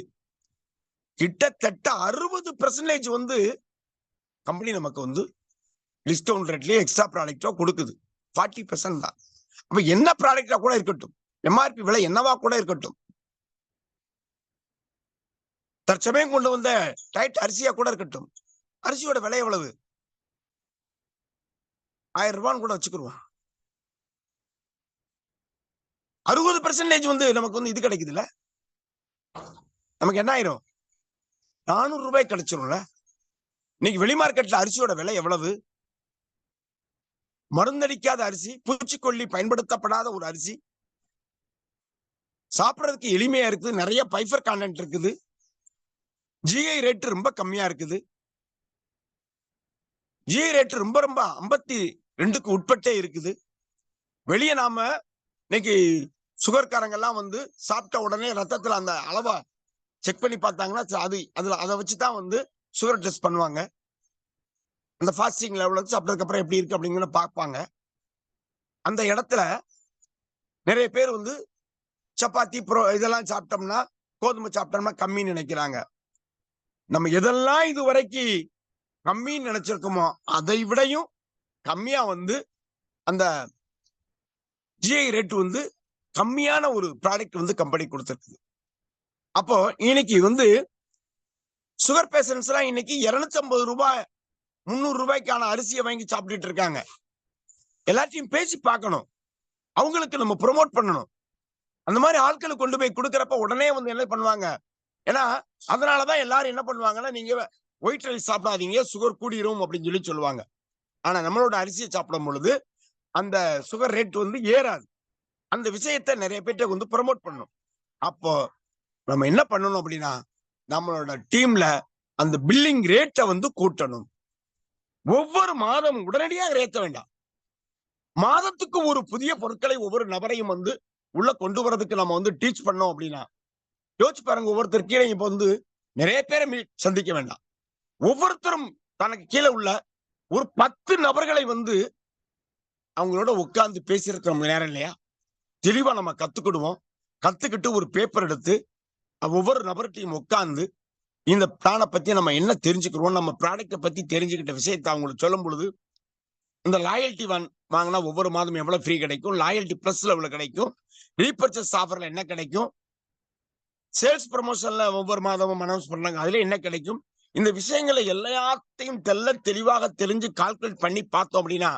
கிட்டத்தட்ட 60% வந்து கம்பெனி நமக்கு வந்து டிஸ்கவுண்ட் ரேட்லயே எக்ஸ்ட்ரா ப்ராடக்டோ கொடுக்குது. 40% தான். அப்ப என்ன ப்ராடக்டா கூட இருக்கட்டும், எம்ஆர்பி விலை என்னவா கூட இருக்கட்டும், தற்சமயம் கொண்டு வந்த டைட் அரிசியா கூட இருக்கட்டும், அரிசியோட விலை எவ்வளவு? 1000 ரூபான்னு கூட வச்சுக்கிருவோம். 60% வந்து நமக்கு வந்து இது கிடைக்குதுல்ல, நமக்கு என்ன ஆயிரும்? 400 ரூபாய் கிடைச்சிரும்ல. இன்னைக்கு வெளி மார்க்கெட்ல அரிசியோட விலை எவ்வளவு? மருந்தடிக்காத அரிசி, பூச்சிக்கொல்லி பயன்படுத்தப்படாத ஒரு அரிசி, சாப்பிடறதுக்கு எளிமையா இருக்குது, நிறைய பைபர் கான்டென்ட் இருக்குது, ஜிஐ ரேட் ரொம்ப கம்மியா இருக்குது. ஜிஐ ரேட் ரொம்ப 52க்கு உட்பட்டே இருக்குது. வெளியே நாம இன்னைக்கு சுகர்காரங்க எல்லாம் வந்து சாப்பிட்ட உடனே ரத்தத்துல அந்த அளவா செக் பண்ணி பார்த்தாங்கன்னா அதை வச்சுதான் வந்து சுகர் டெஸ்ட் பண்ணுவாங்க. அந்த ஃபாஸ்டிங் லெவல் வச்சு சாப்பிட்டதுக்கு அப்புறம் எப்படி இருக்கு அப்படிங்கிற பார்ப்பாங்க. அந்த இடத்துல நிறைய பேர் வந்து சப்பாத்தி இதெல்லாம் சாப்பிட்டோம்னா, கோதுமை சாப்பிட்டோம்னா கம்மின்னு நினைக்கிறாங்க. நம்ம எதெல்லாம் இது வரைக்கும் கம்மின்னு நினைச்சிருக்கோமோ அதை விடையும் கம்மியா வந்து அந்த ஜிஐ ரேட் வந்து கம்மியான ஒரு ப்ராடக்ட் வந்து கம்பெனி கொடுத்திருக்கு. அப்போ இன்னைக்கு வந்து சுகர் பேஷண்ட்ஸ் எல்லாம் இன்னைக்கு 250 ரூபாய் 300 ரூபாய்க்கான அரிசியை வாங்கி சாப்பிட்டுட்டு இருக்காங்க. எல்லாத்தையும் பேசி பார்க்கணும், அவங்களுக்கு நம்ம ப்ரொமோட் பண்ணணும். அந்த மாதிரி ஆட்களுக்கு கொண்டு போய் கொடுக்கறப்ப உடனே வந்து என்ன பண்ணுவாங்க? ஏன்னா அதனாலதான் எல்லாரும் என்ன பண்ணுவாங்கன்னா, நீங்க ஒயிட் ரைஸ் சாப்பிடாதீங்க, சுகர் கூடிரும் அப்படின்னு சொல்லுவாங்க. ஆனா நம்மளோட அரிசியை சாப்பிடும் பொழுது அந்த சுகர் ரேட் வந்து ஏறாது. அந்த விஷயத்தை நிறைய பேர்ட்ட வந்து ப்ரமோட் பண்ணணும். அப்போ நம்ம என்ன பண்ணணும் அப்படின்னா, நம்மளோட டீம்ல அந்த பில்லிங் ரேட்டை வந்து கூட்டணும். ஒவ்வொரு மாதம் உடனடியாக ஏற்ற வேண்டாம். மாதத்துக்கு ஒரு புதிய பொருட்களை ஒவ்வொரு நபரையும் வந்து உள்ள கொண்டு வரதுக்கு நம்ம வந்து டீச் பண்ணோம் அப்படின்னா, யோசிச்சு பாருங்க, ஒவ்வொருத்தர் கீழே இப்ப வந்து நிறைய பேரை சந்திக்க வேண்டாம். ஒவ்வொருத்தரும் தனக்கு கீழே உள்ள ஒரு 10 நபர்களை வந்து அவங்களோட உட்கார்ந்து பேசியிருக்கிற நேரம் இல்லையா? தெளிவா நம்ம கத்துக்கிடுவோம். கத்துக்கிட்டு ஒரு பேப்பர் எடுத்து ஒவ்வொரு நபர்கிட்டையும் உட்கார்ந்து இந்த பிளானை பத்தி நம்ம என்ன தெரிஞ்சுக்கிறோம், நம்ம ப்ராடக்டை பத்தி தெரிஞ்சுக்கிட்ட விஷயத்தை அவங்களுக்கு சொல்லும் பொழுது, இந்த லாயல்டி வாங்கினா ஒவ்வொரு மாதம் எவ்வளவு ஃப்ரீ கிடைக்கும், லாயல்டி பிளஸ்ல எவ்வளவு கிடைக்கும், ரீபர்ச்சேஸ் ஆஃபர்ல என்ன கிடைக்கும், சேல்ஸ் ப்ரமோஷன்ல ஒவ்வொரு மாதமும் அனௌன்ஸ் பண்ணாங்க அதுல என்ன கிடைக்கும், இந்த விஷயங்களை எல்லாத்தையும் தெளிவாக தெரிஞ்சு கால்குலேட் பண்ணி பார்த்தோம் அப்படின்னா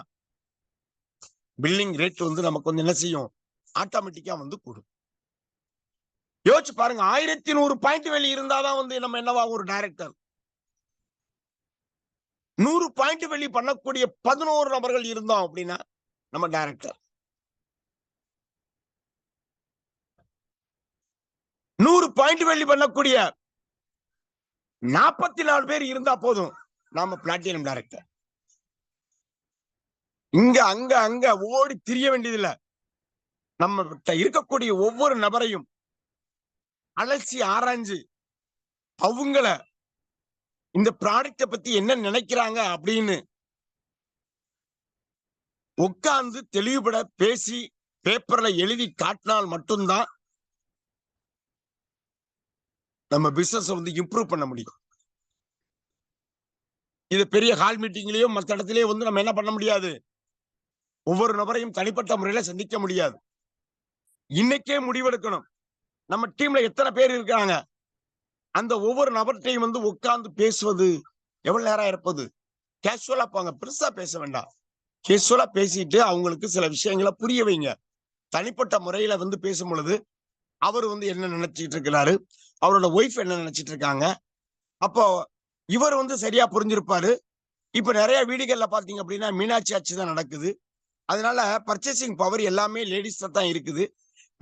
பில்லிங் ரேட் வந்து நமக்கு வந்து என்ன செய்யும்? ஆட்டோமேட்டிக்கா வந்து கூடும். யோசிச்சு பாருங்க, 1100 பாயிண்ட் வெளி இருந்தாதான் வந்து நம்ம என்னவா ஒரு டைரக்டர். 100 பாயிண்ட் வெளி பண்ணக்கூடிய 11 நபர்கள் இருந்தோம் அப்படின்னா நம்ம டைரக்டர். 100 பாயிண்ட் வெளி பண்ணக்கூடிய 44 பேர் இருந்தா போதும், நாம பிளாட்டினம் டைரக்டர். இங்க அங்க அங்க ஓடி திரிய வேண்டியதில்லை. நம்ம இருக்கக்கூடிய ஒவ்வொரு நபரையும் அலசி ஆராய்ஞ்சு அவங்கள இந்த ப்ராடக்ட பத்தி என்ன நினைக்கிறாங்க அப்படின்னு உட்கார்ந்து தெளிவுபட பேசி பேப்பர்ல எழுதி காட்டினால் மட்டும்தான் நம்ம பிசினஸ் வந்து இம்ப்ரூவ் பண்ண முடியும். இது பெரிய ஹால் மீட்டிங்லயோ மற்ற இடத்துலயோ வந்து நம்ம என்ன பண்ண முடியாது, ஒவ்வொரு நபரையும் தனிப்பட்ட முறையில சந்திக்க முடியாது. இன்னைக்கே முடிவெடுக்கணும். நம்ம டீம்ல எத்தனை பேர் இருக்காங்க? அந்த ஒவ்வொரு நபர்ட்டயும் வந்து உட்கார்ந்து பேசுவது எவ்வளவு நேரம் இருப்பது? கேஷுவலா போங்க. பெருசா பேச வேண்டாம். கேஷுவலா பேசிட்டு அவங்களுக்கு சில விஷயங்கள புரிய வைங்க. தனிப்பட்ட முறையில வந்து பேசும்பொழுது, அவரு வந்து என்ன நினைச்சுட்டு இருக்கிறாரு? அவரோட ஒய்ஃப் என்ன நினைச்சுட்டு இருக்காங்க? அப்போ இவர் வந்து சரியா புரிஞ்சிருப்பாரு. இப்ப நெறைய வீடுகள்ல பார்த்தீங்க அப்படின்னா, மீனாட்சி ஆட்சி தான் நடக்குது. அதனால பர்ச்சேசிங் பவர் எல்லாமே லேடீஸ்ல தான் இருக்குது.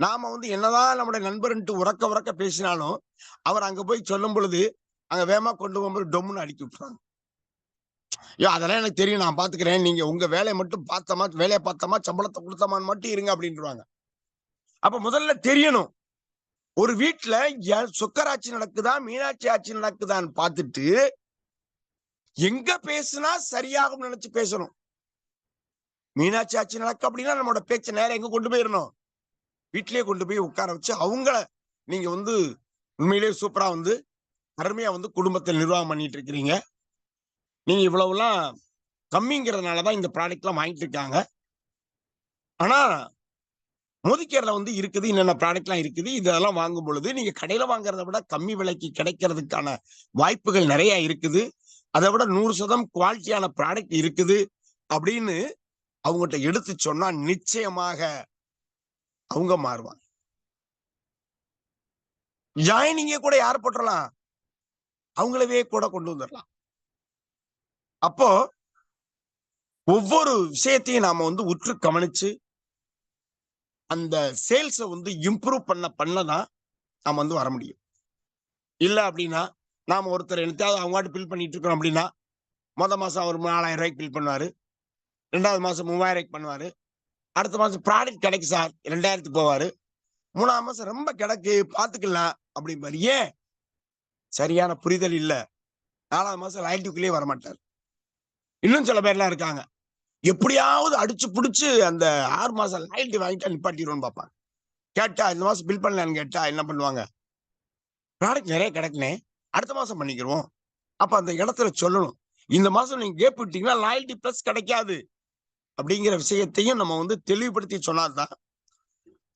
நாம வந்து என்னதான் நம்முடைய நண்பர்ன்ட்டு உரக்க உரக்க பேசினாலும், அவர் அங்க போய் சொல்லும் பொழுது, அங்க வேகமா கொண்டு போகும்போது டொம்முன்னு அடுக்கி விட்டுருவாங்க. அதெல்லாம் எனக்கு தெரியும். நான் பார்த்துக்கிறேன். நீங்க உங்க வேலைய மட்டும் பார்த்தோமா, வேலைய பார்த்தோமா, சம்பளத்த குடுத்தோமான்னு மட்டும் இருங்க அப்படின்ருவாங்க. அப்ப முதல்ல தெரியணும். ஒரு வீட்ல சொக்கராட்சி நடக்குதா, மீனாட்சி ஆட்சி நடக்குதான்னு பார்த்துட்டு, எங்க பேசுனா சரியாகும்னு நெனச்சு பேசணும். மீனாட்சி ஆட்சி நடக்கு அப்படின்னா, நம்மோட பேச்ச நேரா எங்க கொண்டு போயிரணும்? வீட்லயே கொண்டு போய் உட்கார வச்சு, அவங்கள நீங்க வந்து உண்மையிலேயே சூப்பரா வந்து, அருமையா வந்து குடும்பத்த நிர்வாகம் பண்ணிட்டு இருக்கிறீங்க. நீங்க இவ்வளவுலாம் கம்மிங்கிறதுனால தான் இந்த ப்ராடக்ட்லாம் வாங்கிட்டு இருக்காங்க. ஆனா, மோதிகேர்ல வந்து இருக்குது. என்னென்ன ப்ராடக்ட்லாம் இருக்குது. இதெல்லாம் வாங்கும் பொழுது, நீங்க கடையில வாங்குறத விட கம்மி விலைக்கு கிடைக்கிறதுக்கான வாய்ப்புகள் நெறைய இருக்குது. அத விட 100% குவாலிட்டியான ப்ராடக்ட் இருக்குது. அப்படின்னு அவங்கட்ட எடுத்து சொன்னா, நிச்சயமாக அவங்க மாறுவாங்க. ஜாயினிங்கே கூட யார் போட்டுறலாம்? அவங்களவே கூட கொண்டு வந்துரலாம். அப்போ ஒவ்வொரு விஷயத்தையும் நாம வந்து உற்று கவனிச்சு, அந்த சேல்ஸ வந்து இம்ப்ரூவ் பண்ண தான் நாம வந்து வர முடியும். இல்ல அப்படின்னா, நாம ஒருத்தர் என்னத்தையாவது அவங்கபாட்டு பில் பண்ணிட்டு இருக்கிறோம் அப்படின்னா, மாசம் அவர் ரூ. 4000 பில் பண்ணுவாரு. 2வது மாசம் 3000 பண்ணுவாரு. அடுத்த மாசம் ப்ராடக்ட் கிடைக்கு சார் 2000க்கு போவாரு. 3ஆம் மாசம் ரொம்ப கிடக்கு பார்த்துக்கலாம் அப்படிம்பாரு. ஏன்? சரியான புரிதல் இல்ல. 4வது மாசம் லாயல்டிக்குள்ளேயே வரமாட்டாரு. இன்னும் சில பேர்லாம் இருக்காங்க. எப்படியாவது அடிச்சு புடிச்சு அந்த 6 மாசம் லாயல்டி வாங்கிட்டா நிப்பாட்டிருவோம்னு பார்ப்பாங்க. கேட்டா இந்த மாசம் பில் பண்ணலான்னு கேட்டா என்ன பண்ணுவாங்க? ப்ராடக்ட் நெறைய கிடக்குண்ணே. அடுத்த மாசம் பண்ணிக்கிருவோம். அப்ப அந்த இடத்துல சொல்லணும். இந்த மாசம் நீங்க கேப் விட்டீங்கன்னா லாயல்டி பிளஸ் கிடைக்காது. அப்படிங்கிற விஷயத்தையும் நம்ம வந்து தெளிவுபடுத்தி சொன்னா தான்,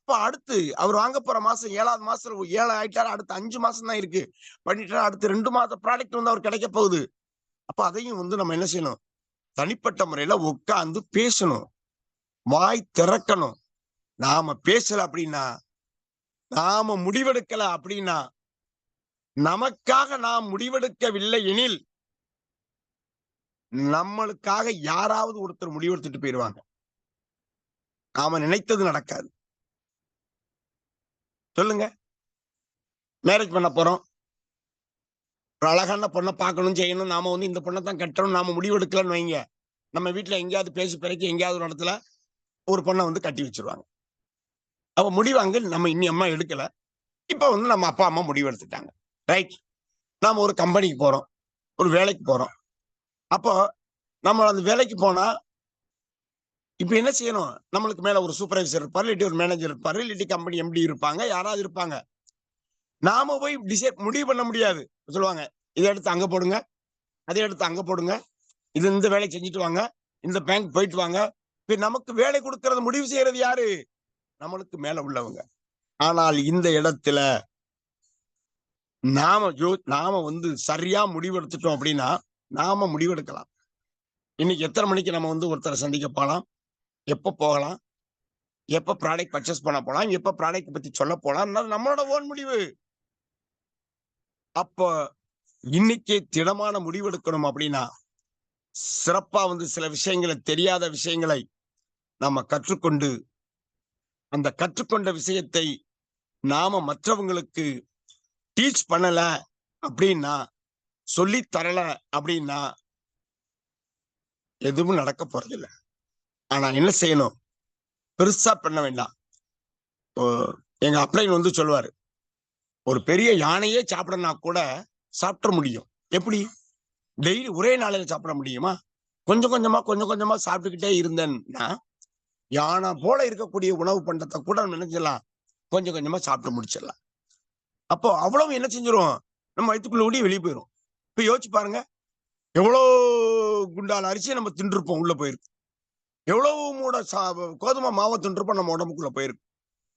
இப்ப அடுத்து அவர் வாங்க போற மாசம் 7வது மாசத்துல 7 ஆயிட்டாரு. அடுத்து 5 மாசம் தான் இருக்கு. பண்ணிட்டா அடுத்து 2 மாத ப்ராடக்ட் வந்து அவருக்கு கிடைக்க போகுது. அப்ப அதையும் வந்து நம்ம என்ன செய்யணும்? தனிப்பட்ட முறையில உட்கார்ந்து பேசணும். வாய் திறக்கணும். நாம பேசல அப்படின்னா, நாம முடிவெடுக்கல அப்படின்னா, நமக்காக நாம் முடிவெடுக்கவில்லை எனில், நம்மளுக்காக யாராவது ஒருத்தர் முடிவெடுத்துட்டு போயிருவாங்க. நாம நினைத்தது நடக்காது. சொல்லுங்க. மேரேஜ் பண்ண போறோம். ஒரு அழகான பொண்ண பார்க்கணும், செய்யணும். நாம வந்து இந்த பொண்ண தான் கட்டணும். நாம முடிவு எடுக்கலன்னு வைங்க. நம்ம வீட்ல எங்கேயாவது பேசி பிறக்கி எங்கேயாவது ஒரு இடத்துல ஒரு பொண்ண வந்து கட்டி வச்சுருவாங்க. அப்ப முடிவு அங்க நம்ம இன்னி அம்மா எடுக்கல. இப்ப வந்து நம்ம அப்பா, அம்மா முடிவு எடுத்துட்டாங்க. ரைட். நாம ஒரு கம்பெனிக்கு போறோம். ஒரு வேலைக்கு போறோம். அப்போ நம்ம அந்த வேலைக்கு போனா, இப்ப என்ன செய்யணும்? நம்மளுக்கு மேல ஒரு சூப்பர்வைசர் இருப்பாரு, இல்லாட்டி ஒரு மேனேஜர் இருப்பாரு, இல்லாட்டி கம்பெனி எம்டி இருப்பாங்க. யாராவது இருப்பாங்க. நாம போய் முடிவு பண்ண முடியாது. சொல்லுவாங்க, "இத எடுத்து அங்க போடுங்க. அத எடுத்து அங்க போடுங்க. இது இந்த வேலைய செஞ்சுட்டு வாங்க. இந்த பேங்க் போயிட்டு வாங்க." இப்ப நமக்கு வேலை குடுக்கறத முடிவு செய்யறது யாரு? நம்மளுக்கு மேல உள்ளவங்க. ஆனால் இந்த இடத்துல நாம வந்து சரியா முடிவெடுத்துட்டோம் அப்படின்னா, நாம முடிவெடுக்கலாம். இன்னைக்கு எத்தன மணிக்கு நம்ம வந்து ஒருத்தர சந்திக்க போலாம்? எப்ப போகலாம்? எப்ப ப்ராடக்ட் பர்ச்சேஸ் பண்ண போலாம்? எப்ப ப்ராடக்ட் பத்தி சொல்ல போலாம்ன்றது நம்மளோட ஓன் முடிவு. அப்ப இன்னைக்கே திடமான முடிவெடுக்கணும் அப்படின்னா, சிறப்பா வந்து சில தெரியாத விஷயங்களை நாம கற்றுக்கொண்டு, அந்த கற்றுக்கொண்ட விஷயத்தை நாம மற்றவங்களுக்கு டீச் பண்ணல அப்படின்னா, சொல்லி தரல அப்படின்னா, எதுவும் நடக்க போறதில்ல. ஆனா என்ன செய்யணும்? பெருசா பண்ண வேண்டாம். ஓ எங்க அப்ளைன் வந்து சொல்லுவாரு. ஒரு பெரிய யானையே சாப்பிடனா கூட சாப்பிட்ற முடியும். எப்படி? டெய்லி ஒரே நாளையில சாப்பிட முடியுமா? கொஞ்சம் கொஞ்சமா, கொஞ்சம் கொஞ்சமா சாப்பிட்டுக்கிட்டே இருந்தேன்னா, யானை போல இருக்கக்கூடிய உணவு பண்டத்த கூட நம்ம என்ன செய்யலாம்? கொஞ்சம் கொஞ்சமா சாப்பிட்டு முடிச்சிடலாம். அப்போ அவ்வளவு என்ன செஞ்சுரும்? நம்ம வயித்துக்குள்ள ஓடி வெளிய போயிரும். இப்ப யோசிச்சு பாருங்க. எவ்வளோ குண்டான் அரிசிய நம்ம தின்றுருப்போம் உள்ள போயிருக்கு. எவ்வளவு மூட கோதுமை மாவை தின்றுப்ப நம்ம உடம்புக்குள்ள போயிருக்கும்.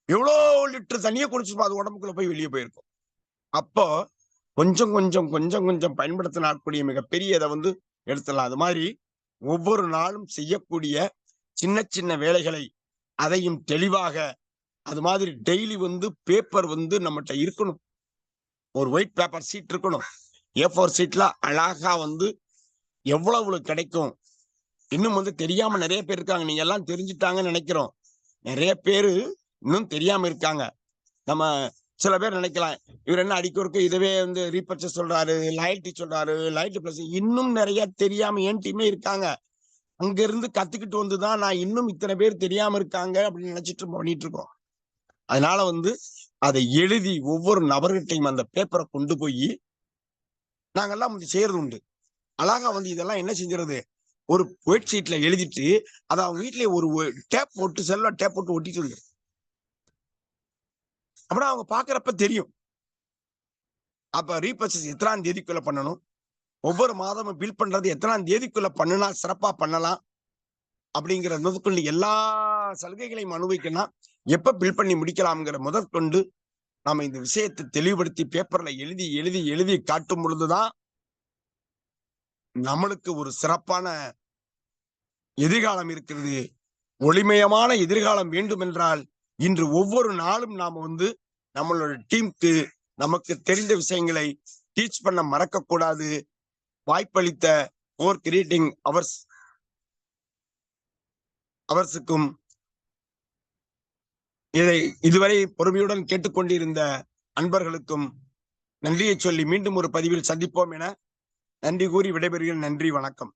எவ்வளவு லிட்டர் தண்ணியை குடிச்சிருப்போம், அது உடம்புக்குள்ள போய் வெளியே போயிருக்கும். அப்போ கொஞ்சம் கொஞ்சம் கொஞ்சம் கொஞ்சம் பயன்படுத்தினாக்கூடிய மிகப்பெரிய இதை வந்து எடுத்துடலாம். அது மாதிரி ஒவ்வொரு நாளும் செய்யக்கூடிய சின்ன சின்ன வேலைகளை அதையும் தெளிவாக அது மாதிரி டெய்லி வந்து பேப்பர் வந்து நம்மகிட்ட இருக்கணும். ஒரு ஒயிட் பேப்பர் சீட் இருக்கணும். A4 சீட்ல அழகா வந்து எவ்வளவு கிடைக்கும் இன்னும் வந்து தெரியாம நிறைய பேர் இருக்காங்க. நீங்க எல்லாம் தெரிஞ்சுட்டாங்கன்னு நினைக்கிறோம். நிறைய பேரு இன்னும் தெரியாம இருக்காங்க. நம்ம சில பேர் நினைக்கலாம், இவர் என்ன அடிக்கொருக்க இதுவே வந்து ரீபர்ச்சேஸ் சொல்றாரு, லாயல்டி சொல்றாரு, லாயல்டி பிளஸ் இன்னும் நிறைய தெரியாம என் டீமே இருக்காங்க. அங்க இருந்து கத்துக்கிட்டு வந்துதான் நான் இன்னும் இத்தனை பேர் தெரியாம இருக்காங்க அப்படின்னு நினைச்சிட்டு பண்ணிட்டு இருக்கோம். அதனால வந்து அதை எழுதி ஒவ்வொரு நபர்கிட்டையும் அந்த பேப்பரை கொண்டு போய் நாங்கெல்லாம் செய்யறது உண்டு. அழகா வந்து இதெல்லாம் என்ன செஞ்சிருது, ஒரு ஒயிட் ஷீட்ல எழுதிட்டு அதை அவங்க வீட்லயே ஒரு டேப் போட்டு செல்ல டேப் போட்டு ஒட்டிட்டு இருக்கு. அப்படின்னா அவங்க பாக்குறப்ப தெரியும். அப்ப ரீபர்ச்சேஸ் எத்தனாம் தேதிக்குள்ள பண்ணணும், ஒவ்வொரு மாதமும் பில் பண்றது எத்தனாம் தேதிக்குள்ள பண்ணுனா சிறப்பா பண்ணலாம் அப்படிங்கிற முதற்கொண்டு எல்லா சலுகைகளையும் அனுபவிக்கணும். எப்ப பில் பண்ணி முடிக்கலாம்ங்கிற முதற்கொண்டு நாம இந்த விஷயத்தை தெளிவுபடுத்தி பேப்பர்ல எழுதி எழுதி எழுதி காட்டும் பொழுதுதான் நம்மளுக்கு ஒரு சிறப்பான எதிர்காலம் இருக்கிறது. ஒளிமயமான எதிர்காலம் வேண்டும் என்றால் இன்று ஒவ்வொரு நாளும் நாம வந்து நம்மளோட டீமுக்கு நமக்கு தெரிந்த விஷயங்களை டீச் பண்ண மறக்க கூடாது. வாய்ப்பளித்த ஓர் கிரியேட்டிங் அவர்ஸுக்கும் இதை இதுவரை பொறுமையுடன் கேட்டுக்கொண்டிருந்த அன்பர்களுக்கும் நன்றியை சொல்லி மீண்டும் ஒரு பதிவில் சந்திப்போம் என நன்றி கூறி விடைபெறுகிறேன். நன்றி, வணக்கம்.